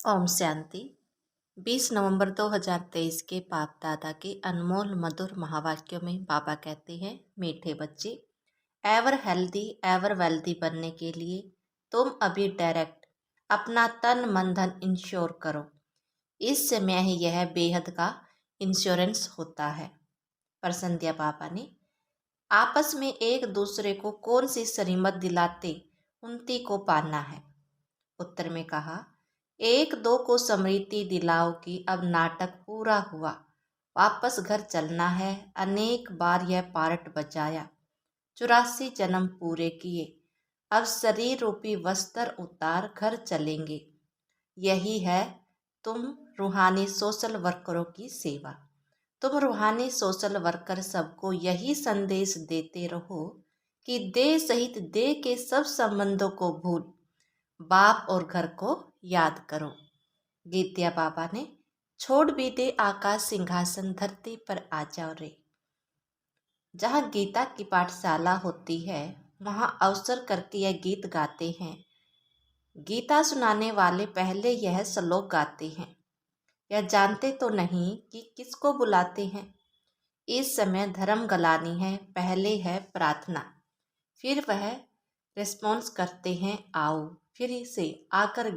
ओम शांति। 20 नवंबर 2023 के बाप दादा के अनमोल मधुर महावाक्यों में बाबा कहते हैं, मीठे बच्चे, एवर हेल्दी एवर वेल्दी बनने के लिए तुम अभी डायरेक्ट अपना तन मन धन इंश्योर करो। इस समय ही यह बेहद का इंश्योरेंस होता है। प्रसन्नदिया बाबा ने आपस में एक दूसरे को कौन सी सरीमत दिलाते उनती को पाना है। उत्तर में कहा, एक दो को स्मृति दिलाओ कि अब नाटक पूरा हुआ, वापस घर चलना है। अनेक बार यह पार्ट बजाया, 84 जन्म पूरे किए, अब शरीर रूपी वस्त्र उतार घर चलेंगे। यही है तुम रूहानी सोशल वर्करों की सेवा। तुम रूहानी सोशल वर्कर सबको यही संदेश देते रहो कि देह सहित देह के सब संबंधों को भूल बाप और घर को याद करो। गीतिया बाबा ने छोड़ भी दे आकाश सिंहासन, धरती पर आ जाओ रे। जहाँ गीता की पाठशाला होती है वहाँ अवसर करके यह गीत गाते हैं। गीता सुनाने वाले पहले यह श्लोक गाते हैं। यह जानते तो नहीं कि किसको बुलाते हैं। इस समय धर्म गलानी है, पहले है प्रार्थना, फिर वह रिस्पॉन्स करते हैं आओ, फिर इसे आकर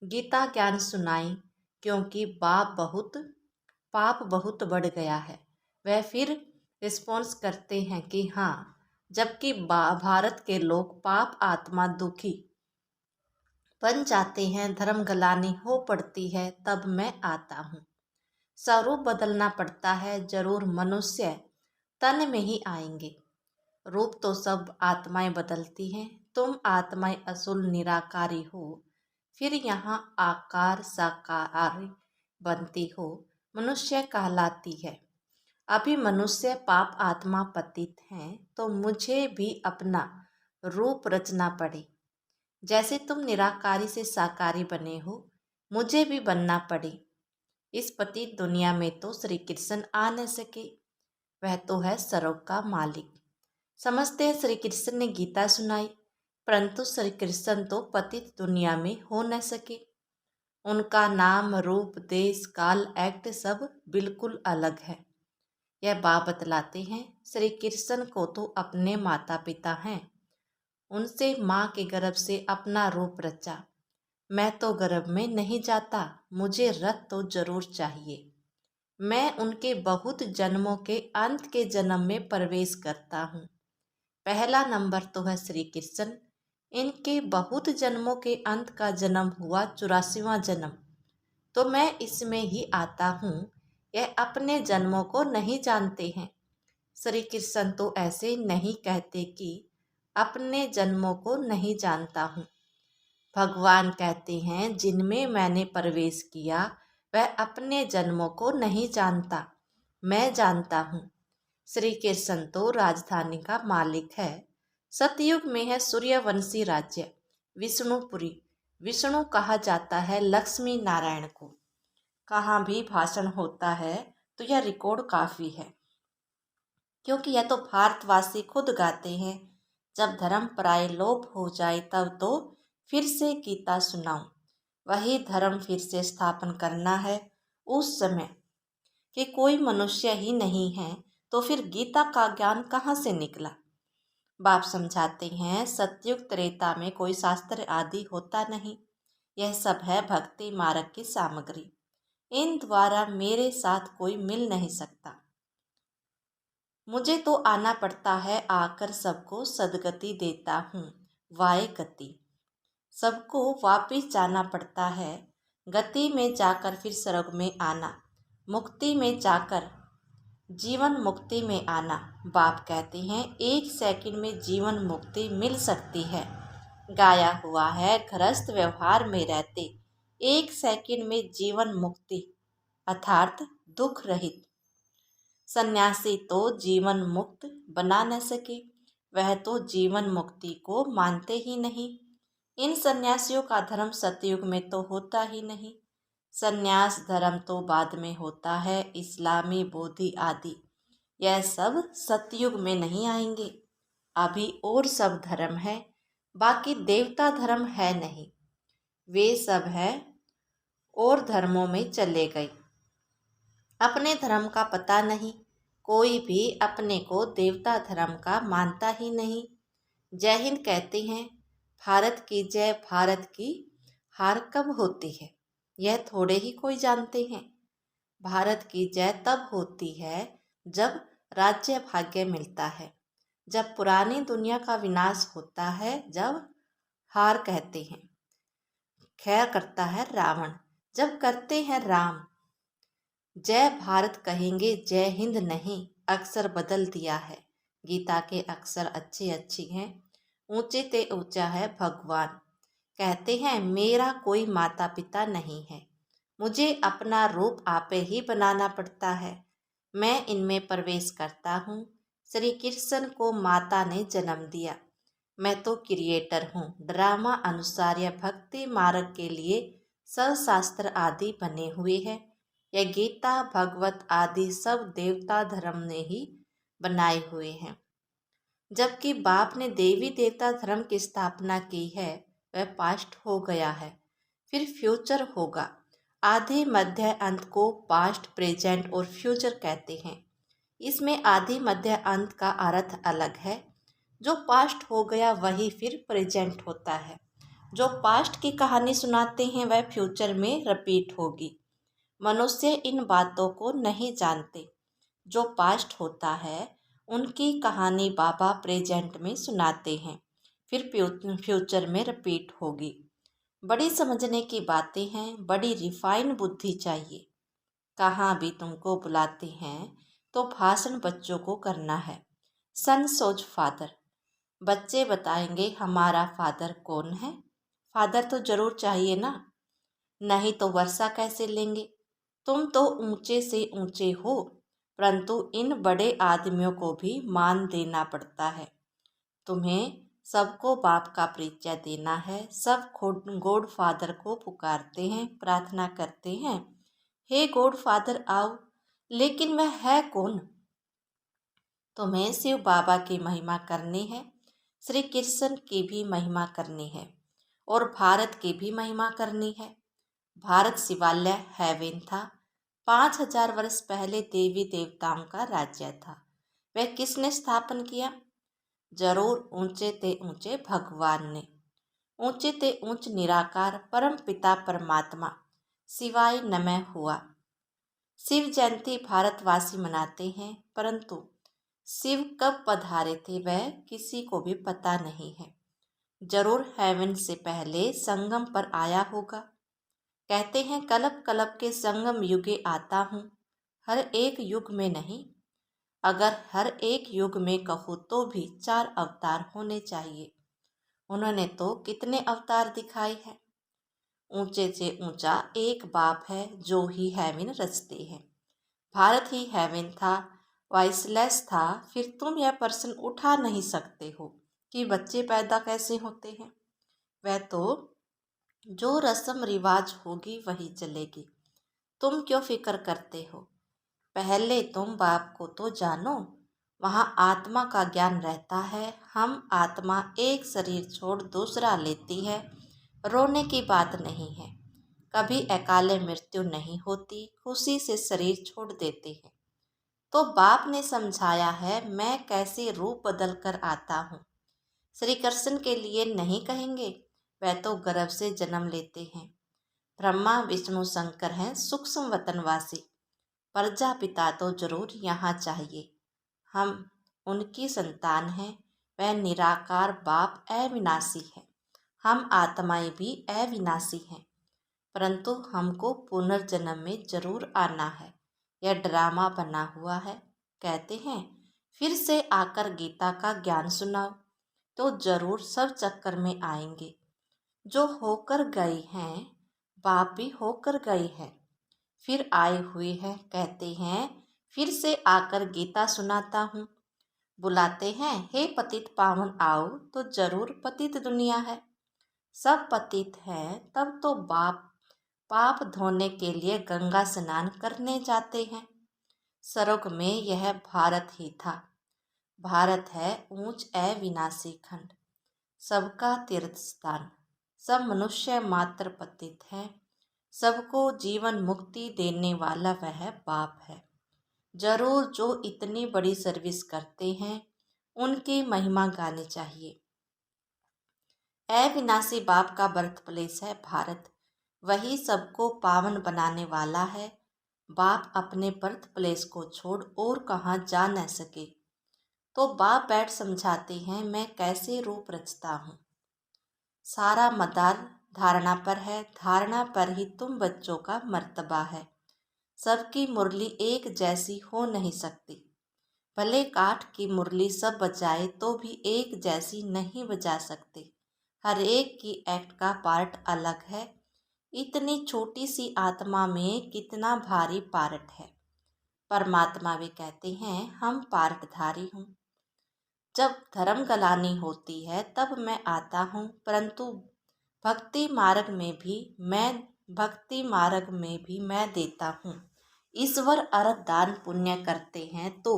गीता ज्ञान सुनाई, क्योंकि पाप बहुत बढ़ गया है। वह फिर रिस्पॉन्स करते हैं कि हाँ, जबकि भारत के लोग पाप आत्मा दुखी बन जाते हैं, धर्म गलानी हो पड़ती है, तब मैं आता हूँ। स्वरूप बदलना पड़ता है, जरूर मनुष्य तन में ही आएंगे। रूप तो सब आत्माएं बदलती हैं। तुम आत्माएं असुल निराकारी हो, फिर यहाँ आकार साकार बनती हो, मनुष्य कहलाती है। अभी मनुष्य पाप आत्मा पतित हैं, तो मुझे भी अपना रूप रचना पड़े। जैसे तुम निराकारी से साकारी बने हो, मुझे भी बनना पड़े। इस पतित दुनिया में तो श्री कृष्ण आ न सके, वह तो है सर्व का मालिक। समझते हैं श्री कृष्ण ने गीता सुनाई, परंतु श्री कृष्ण तो पतित दुनिया में हो न सके। उनका नाम, रूप, देश, काल, एक्ट सब बिल्कुल अलग है। यह बात बतलाते हैं, श्री कृष्ण को तो अपने माता पिता हैं, उनसे माँ के गर्भ से अपना रूप रचा। मैं तो गर्भ में नहीं जाता, मुझे रथ तो जरूर चाहिए। मैं उनके बहुत जन्मों के अंत के जन्म में प्रवेश करता हूँ। पहला नंबर तो है श्री कृष्ण, इनके बहुत जन्मों के अंत का जन्म हुआ 84वां जन्म, तो मैं इसमें ही आता हूँ। यह अपने जन्मों को नहीं जानते हैं। श्री कृष्ण तो ऐसे नहीं कहते कि अपने जन्मों को नहीं जानता हूँ। भगवान कहते हैं, जिनमें मैंने प्रवेश किया वह अपने जन्मों को नहीं जानता, मैं जानता हूँ। श्री कृष्ण तो राजधानी का मालिक है। सतयुग में है सूर्यवंशी राज्य विष्णुपुरी। विष्णु कहा जाता है लक्ष्मी नारायण को। कहाँ भी भाषण होता है तो यह रिकॉर्ड काफ़ी है, क्योंकि यह तो भारतवासी खुद गाते हैं। जब धर्म पराय लोप हो जाए तब तो फिर से गीता सुनाऊं। वही धर्म फिर से स्थापन करना है। उस समय कि कोई मनुष्य ही नहीं है, तो फिर गीता का ज्ञान कहाँ से निकला। बाप समझाते हैं, सतयुग त्रेता में कोई शास्त्र आदि होता नहीं। यह सब है भक्ति मार्ग की सामग्री। इन द्वारा मेरे साथ कोई मिल नहीं सकता। मुझे तो आना पड़ता है, आकर सबको सदगति देता हूँ। वाय गति, सबको वापिस जाना पड़ता है। गति में जाकर फिर स्वर्ग में आना, मुक्ति में जाकर जीवन मुक्ति में आना। बाप कहते हैं, 1 सेकंड में जीवन मुक्ति मिल सकती है। गाया हुआ है, गृहस्थ व्यवहार में रहते 1 सेकंड में जीवन मुक्ति अर्थात दुख रहित। सन्यासी तो जीवन मुक्त बना न सके, वह तो जीवन मुक्ति को मानते ही नहीं। इन सन्यासियों का धर्म सतयुग में तो होता ही नहीं। सन्यास धर्म तो बाद में होता है, इस्लामी, बोधि आदि। यह सब सतयुग में नहीं आएंगे। अभी और सब धर्म है, बाकी देवता धर्म है नहीं। वे सब है और धर्मों में चले गए। अपने धर्म का पता नहीं, कोई भी अपने को देवता धर्म का मानता ही नहीं। जय हिंद कहते हैं, भारत की जय, भारत की हार कब होती है यह थोड़े ही कोई जानते हैं। भारत की जय तब होती है जब राज्य भाग्य मिलता है, जब पुरानी दुनिया का विनाश होता है, जब हार कहते हैं खैर करता है रावण, जब करते हैं राम। जय भारत कहेंगे, जय हिंद नहीं, अक्षर बदल दिया है। गीता के अक्षर अच्छे अच्छे हैं, ऊंचे ते ऊंचा है भगवान। कहते हैं मेरा कोई माता पिता नहीं है, मुझे अपना रूप आपे ही बनाना पड़ता है। मैं इनमें प्रवेश करता हूँ। श्री कृष्ण को माता ने जन्म दिया, मैं तो क्रिएटर हूँ। ड्रामा अनुसार या भक्ति मार्ग के लिए शास्त्र आदि बने हुए हैं। यह गीता भगवत आदि सब देवता धर्म ने ही बनाए हुए हैं। जबकि बाप ने देवी देवता धर्म की स्थापना की है, वह पास्ट हो गया है, फिर फ्यूचर होगा। आदि मध्य अंत को पास्ट, प्रेजेंट और फ्यूचर कहते हैं। इसमें आदि मध्य अंत का अर्थ अलग है। जो पास्ट हो गया वही फिर प्रेजेंट होता है। जो पास्ट की कहानी सुनाते हैं वह फ्यूचर में रिपीट होगी। मनुष्य इन बातों को नहीं जानते। जो पास्ट होता है उनकी कहानी बाबा प्रेजेंट में सुनाते हैं, फिर फ्यूचर में रिपीट होगी। बड़ी समझने की बातें हैं, बड़ी रिफाइन बुद्धि चाहिए। कहाँ भी तुमको बुलाते हैं तो भाषण बच्चों को करना है। सन सोच फादर, बच्चे बताएंगे हमारा फादर कौन है। फादर तो जरूर चाहिए ना, नहीं तो वर्षा कैसे लेंगे। तुम तो ऊंचे से ऊंचे हो, परंतु इन बड़े आदमियों को भी मान देना पड़ता है। तुम्हें सबको बाप का परिचय देना है। सब गॉड फादर को पुकारते हैं, प्रार्थना करते हैं, हे गॉड फादर आओ। लेकिन वह है कौन? तुम्हें शिव बाबा की महिमा करनी है, श्री कृष्ण की भी महिमा करनी है, और भारत की भी महिमा करनी है। भारत शिवालय हेवन था। 5000 वर्ष पहले देवी देवताओं का राज्य था। वह किसने स्थापन किया? जरूर ऊंचे ते ऊंचे भगवान ने। ऊंचे ते ऊंच निराकार परम पिता परमात्मा शिवाय नमः हुआ। शिव जयंती भारतवासी मनाते हैं, परंतु शिव कब पधारे थे वह किसी को भी पता नहीं है। जरूर हेवन से पहले संगम पर आया होगा। कहते हैं कलप कलप के संगम युगे आता हूँ, हर एक युग में नहीं। अगर हर एक युग में कहूँ तो भी 4 अवतार होने चाहिए। उन्होंने तो कितने अवतार दिखाए हैं। ऊंचे से ऊंचा एक बाप है जो ही हेवन रचते हैं। भारत ही हेवन था, वाइसलेस था। फिर तुम यह प्रश्न उठा नहीं सकते हो कि बच्चे पैदा कैसे होते हैं। वह तो जो रस्म रिवाज होगी वही चलेगी। तुम क्यों फिक्र करते हो? पहले तुम बाप को तो जानो, वहाँ आत्मा का ज्ञान रहता है। हम आत्मा एक शरीर छोड़ दूसरा लेती है, रोने की बात नहीं है। कभी अकाले मृत्यु नहीं होती, खुशी से शरीर छोड़ देते हैं। तो बाप ने समझाया है मैं कैसे रूप बदल कर आता हूँ। श्री कृष्ण के लिए नहीं कहेंगे, वह तो गर्भ से जन्म लेते हैं। ब्रह्मा विष्णु शंकर हैं सूक्ष्म वतनवासी। प्रजापिता तो जरूर यहाँ चाहिए। हम उनकी संतान हैं। वह निराकार बाप अविनाशी है। हम आत्माएं भी अविनाशी हैं, परंतु हमको पुनर्जन्म में जरूर आना है। यह ड्रामा बना हुआ है। कहते हैं फिर से आकर गीता का ज्ञान सुनाओ, तो जरूर सब चक्कर में आएंगे। जो होकर गए हैं बाप भी होकर गए हैं, फिर आए हुए हैं। कहते हैं फिर से आकर गीता सुनाता हूँ। बुलाते हैं हे पतित पावन आओ, तो जरूर पतित दुनिया है। सब पतित हैं तब तो बाप पाप धोने के लिए गंगा स्नान करने जाते हैं। स्वर्ग में यह भारत ही था। भारत है ऊंच अविनाशी खंड, सबका तीर्थ स्थान। सब मनुष्य मात्र पतित हैं, सबको जीवन मुक्ति देने वाला वह बाप है। जरूर जो इतनी बड़ी सर्विस करते हैं उनकी महिमा गानी चाहिए। अविनाशी बाप का बर्थ प्लेस है भारत, वही सबको पावन बनाने वाला है। बाप अपने बर्थ प्लेस को छोड़ और कहाँ जा न सके तो बाप बैठ समझाते हैं मैं कैसे रूप रचता हूँ। सारा मदार धारणा पर है, धारणा पर ही तुम बच्चों का मर्तबा है। सबकी मुरली एक जैसी हो नहीं सकती, भले काठ की मुरली सब बजाए तो भी एक जैसी नहीं बजा सकते। हर एक की एक्ट का पार्ट अलग है। इतनी छोटी सी आत्मा में कितना भारी पार्ट है। परमात्मा भी कहते हैं हम पार्टधारी हूँ। जब धर्म गलानी होती है तब मैं आता हूँ, परंतु भक्ति मार्ग में भी मैं देता हूँ। ईश्वर अर्थ दान पुण्य करते हैं तो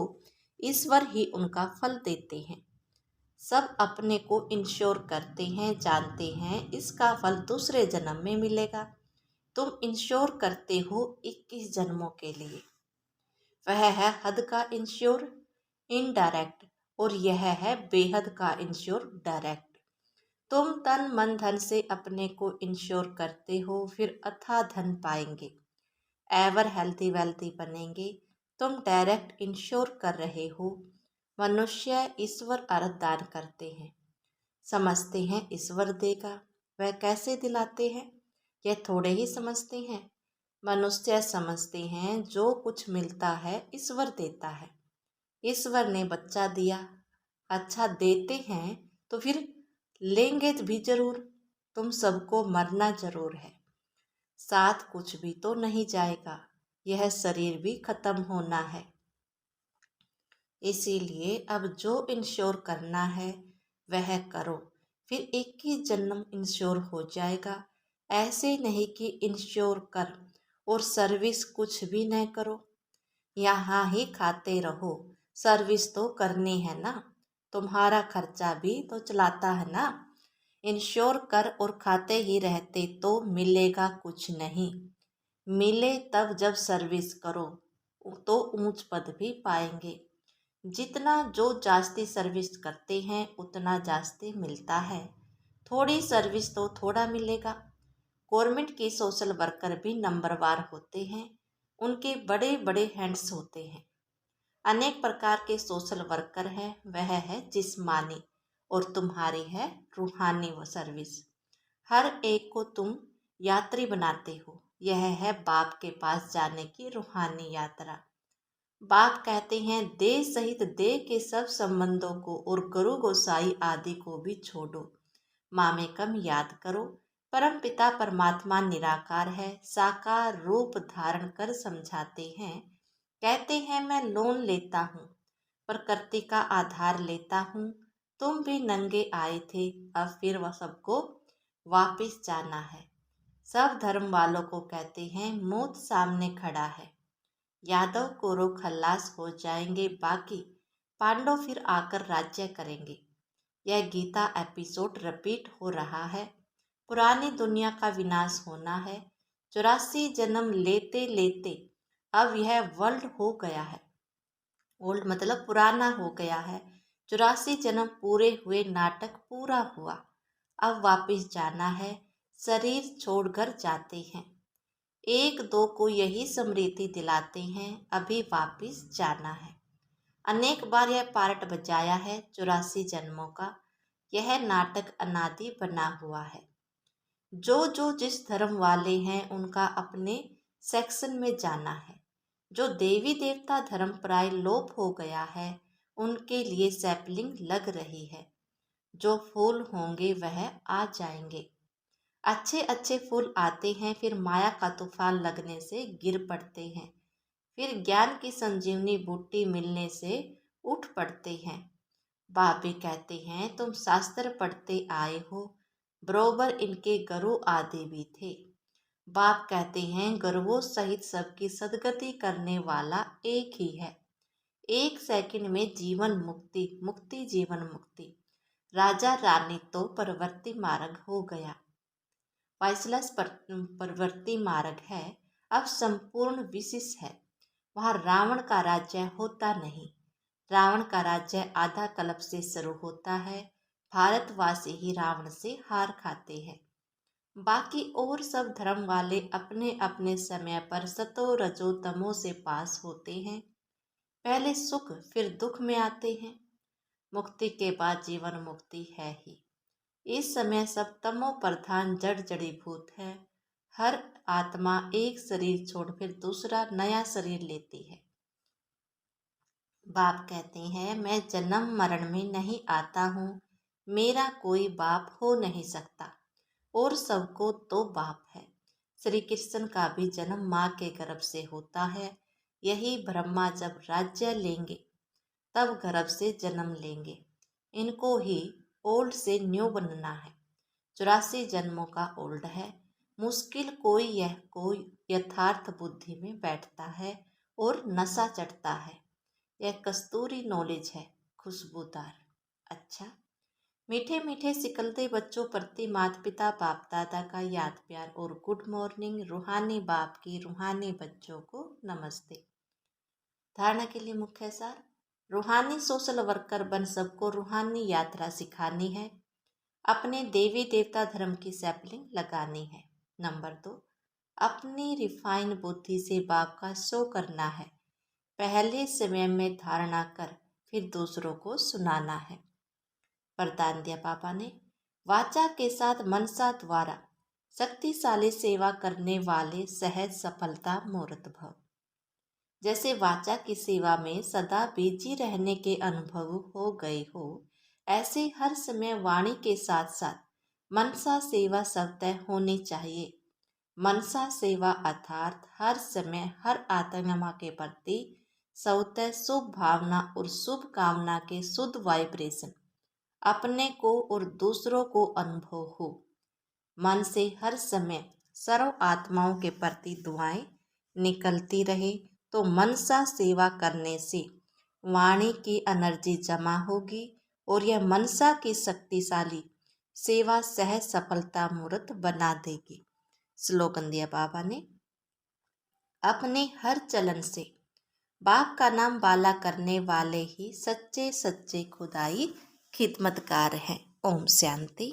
ईश्वर ही उनका फल देते हैं। सब अपने को इंश्योर करते हैं, जानते हैं इसका फल दूसरे जन्म में मिलेगा। तुम इंश्योर करते हो 21 जन्मों के लिए। वह है हद का इंश्योर इनडायरेक्ट और यह है बेहद का इंश्योर डायरेक्ट। तुम तन मन धन से अपने को इंश्योर करते हो, फिर अथाह धन पाएंगे, एवर हेल्थी वेल्थी बनेंगे। तुम डायरेक्ट इंश्योर कर रहे हो। मनुष्य ईश्वर अर्थ दान करते हैं, समझते हैं ईश्वर देगा। वह कैसे दिलाते हैं यह थोड़े ही समझते हैं। मनुष्य समझते हैं जो कुछ मिलता है ईश्वर देता है। ईश्वर ने बच्चा दिया, अच्छा देते हैं तो फिर लेंगे भी जरूर। तुम सबको मरना जरूर है, साथ कुछ भी तो नहीं जाएगा, यह शरीर भी खत्म होना है। इसीलिए अब जो इंश्योर करना है वह करो, फिर एक ही जन्म इंश्योर हो जाएगा। ऐसे नहीं कि इंश्योर कर और सर्विस कुछ भी न करो, यहाँ ही खाते रहो। सर्विस तो करनी है ना, तुम्हारा खर्चा भी तो चलाता है ना। इंश्योर कर और खाते ही रहते तो मिलेगा कुछ नहीं। मिले तब जब सर्विस करो तो ऊंच पद भी पाएंगे। जितना जो जास्ती सर्विस करते हैं उतना जास्ती मिलता है, थोड़ी सर्विस तो थोड़ा मिलेगा। गवर्नमेंट के सोशल वर्कर भी नंबरवार होते हैं, उनके बड़े बड़े हैंड्स होते हैं। अनेक प्रकार के सोशल वर्कर हैं, वह है जिस्मानी और तुम्हारी है रूहानी वो सर्विस। हर एक को तुम यात्री बनाते हो, यह है बाप के पास जाने की रूहानी यात्रा। बाप कहते हैं देह सहित देह के सब संबंधों को और गुरु गोसाई आदि को भी छोड़ो, मामे कम याद करो। परम पिता परमात्मा निराकार है, साकार रूप धारण कर समझाते हैं। कहते हैं मैं लोन लेता हूँ, प्रकृति का आधार लेता हूँ। तुम भी नंगे आए थे, अब फिर वह सबको वापिस जाना है। सब धर्म वालों को कहते हैं मौत सामने खड़ा है। यादव कौरव खल्लास हो जाएंगे, बाकी पांडव फिर आकर राज्य करेंगे। यह गीता एपिसोड रिपीट हो रहा है। पुरानी दुनिया का विनाश होना है। 84 जन्म लेते लेते अब यह वर्ल्ड हो गया है। ओल्ड मतलब पुराना हो गया है। 84 जन्म पूरे हुए, नाटक पूरा हुआ। अब वापिस जाना है, शरीर छोड़कर जाते हैं। एक दो को यही स्मृति दिलाते हैं अभी वापिस जाना है। अनेक बार यह पार्ट बजाया है 84 जन्मों का। यह नाटक अनादि बना हुआ है। जो जो जिस धर्म वाले हैं उनका अपने सेक्शन में जाना है। जो देवी देवता धर्म प्राय लोप हो गया है उनके लिए सैपलिंग लग रही है। जो फूल होंगे वह आ जाएंगे। अच्छे अच्छे फूल आते हैं, फिर माया का तूफान लगने से गिर पड़ते हैं, फिर ज्ञान की संजीवनी बूटी मिलने से उठ पड़ते हैं। बाबे कहते हैं तुम शास्त्र पढ़ते आए हो, बरोबर इनके गुरु आदि भी थे। बाप कहते हैं गुरुओं सहित सबकी सदगति करने वाला एक ही है। एक सेकंड में जीवन मुक्ति, मुक्ति जीवन मुक्ति। राजा रानी तो परवर्ती मार्ग हो गया। वाइसलस प्रवृत्ति मार्ग है, अब संपूर्ण विशेष है। वहाँ रावण का राज्य होता नहीं। रावण का राज्य आधा कल्प से शुरू होता है। भारतवासी ही रावण से हार खाते हैं। बाकी और सब धर्म वाले अपने अपने समय पर सतो रजो तमो से पास होते हैं। पहले सुख फिर दुख में आते हैं। मुक्ति के बाद जीवन मुक्ति है ही। इस समय सब तमो प्रधान जड़ जड़ीभूत है। हर आत्मा एक शरीर छोड़ फिर दूसरा नया शरीर लेती है। बाप कहते हैं, मैं जन्म मरण में नहीं आता हूँ, मेरा कोई बाप हो नहीं सकता और सबको तो बाप है। श्री कृष्ण का भी जन्म माँ के गर्भ से होता है। यही ब्रह्मा जब राज्य लेंगे तब गर्भ से जन्म लेंगे। इनको ही ओल्ड से न्यू बनना है। 84 जन्मों का ओल्ड है। मुश्किल कोई यथार्थ बुद्धि में बैठता है और नशा चढ़ता है। यह कस्तूरी नॉलेज है, खुशबूदार। अच्छा, मीठे मीठे सिकलते बच्चों प्रति माता पिता बाप दादा का याद प्यार और गुड मॉर्निंग। रूहानी बाप की रूहानी बच्चों को नमस्ते। धारणा के लिए मुख्य सार, रूहानी सोशल वर्कर बन सबको रूहानी यात्रा सिखानी है। अपने देवी देवता धर्म की सैपलिंग लगानी है। नंबर 2, अपनी रिफाइन बुद्धि से बाप का शो करना है। पहले समय में धारणा कर फिर दूसरों को सुनाना है। वरदान दिया पापा ने, वाचा के साथ मनसा द्वारा शक्तिशाली सेवा करने वाले सहज सफलता मूर्त भव। जैसे वाचा की सेवा में सदा बिजी रहने के अनुभव हो गए हो, ऐसे हर समय वाणी के साथ साथ मनसा सेवा स्वतः होनी चाहिए। मनसा सेवा अर्थात हर समय हर आत्मा के प्रति स्वतः शुभ भावना और शुभ कामना के शुद्ध वाइब्रेशन अपने को और दूसरों को अनुभव हो। मन से हर समय सर्व आत्माओं के प्रति दुआएं निकलती रहे तो मनसा सेवा करने से वाणी की एनर्जी जमा होगी और यह मनसा की शक्तिशाली सेवा सहज सफलता मूर्त बना देगी। स्लोगन दिया बाबा ने, अपने हर चलन से बाप का नाम बाला करने वाले ही सच्चे सच्चे खुदाई खिदमतकार हैं। ओम शांति।